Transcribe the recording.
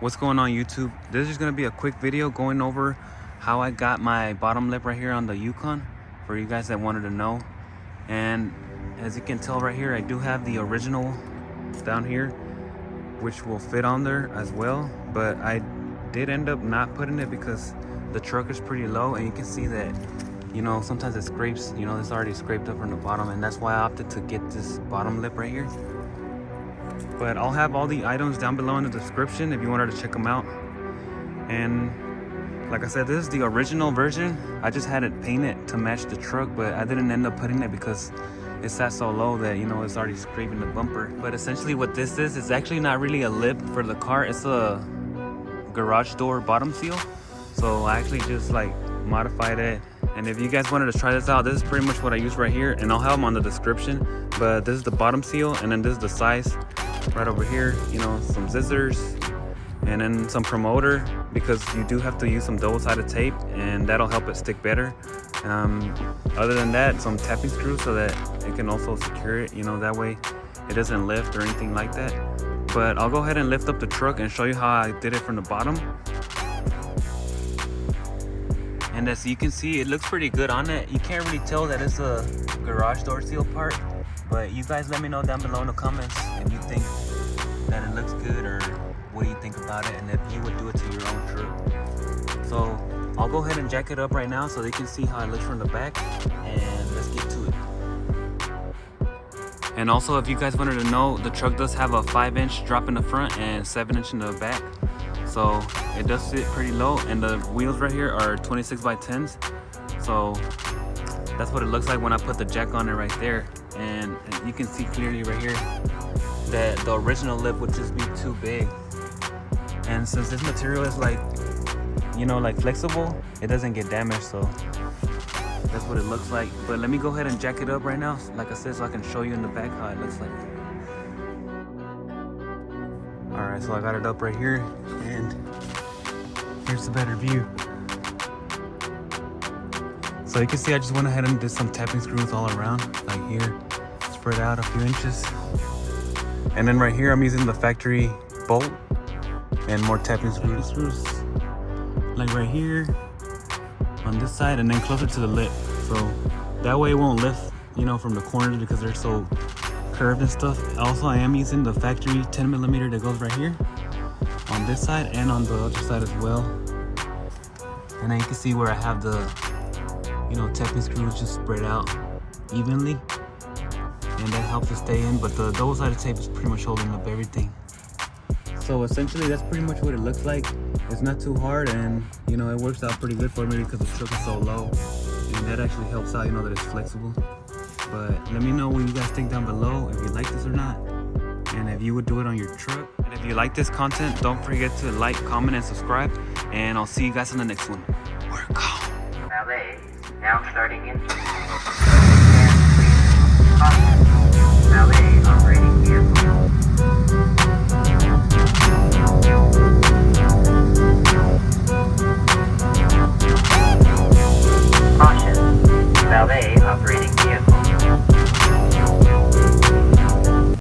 What's going on YouTube? This is gonna be a quick video going over how I got my bottom lip right here on the Yukon for you guys that wanted to know. And as you can tell right here, I do have the original down here, which will fit on there as well, but I did end up not putting it because the truck is pretty low, and you can see that, you know, sometimes it scrapes, you know, it's already scraped up from the bottom, and that's why I opted to get this bottom lip right here. But I'll have all the items down below in the description if you wanted to check them out. And like I said, this is the original version. I just had it painted to match the truck, but I didn't end up putting it because it sat so low that, you know, it's already scraping the bumper. But essentially what this is, it's actually not really a lip for the car. It's a garage door bottom seal. So I actually just like modified it. And if you guys wanted to try this out, this is pretty much what I use right here, and I'll have them on the description. But this is the bottom seal, and then this is the size right over here. You know, some scissors, and then some promoter, because you do have to use some double-sided tape, and that'll help it stick better. Other than that, some tapping screws so that it can also secure it, you know, that way it doesn't lift or anything like that. But I'll go ahead and lift up the truck and show you how I did it from the bottom. And as you can see, it looks pretty good on it. You can't really tell that it's a garage door seal part, but you guys let me know down below in the comments if you think that it looks good, or what do you think about it, and if you would do it to your own truck. So I'll go ahead and jack it up right now so they can see how it looks from the back, and let's get to it. And also, if you guys wanted to know, the truck does have a 5-inch drop in the front and 7-inch in the back. So it does sit pretty low, and the wheels right here are 26 by 10s. So that's what it looks like when I put the jack on it right there. And you can see clearly right here that the original lip would just be too big. And since this material is like, you know, like flexible, it doesn't get damaged. So that's what it looks like. But let me go ahead and jack it up right now, like I said, so I can show you in the back how it looks like. Alright, so I got it up right here, and here's the better view. So you can see I just went ahead and did some tapping screws all around, like here, spread out a few inches. And then right here I'm using the factory bolt and more tapping screws, like right here on this side, and then closer to the lip. So that way it won't lift, you know, from the corners because they're so curved and stuff. Also, I am using the factory 10mm that goes right here on this side and on the other side as well. And then you can see where I have the, you know, tapping screws just spread out evenly, and that helps it stay in. But the double-sided tape is pretty much holding up everything. So essentially that's pretty much what it looks like. It's not too hard, and you know, it works out pretty good for me because the truck is so low, and that actually helps out, you know, that it's flexible. But let me know what you guys think down below, if you like this or not, and if you would do it on your truck. And if you like this content, don't forget to like, comment, and subscribe, and I'll see you guys in the next one. We're gone. Ballet, now starting in. Ballet operating.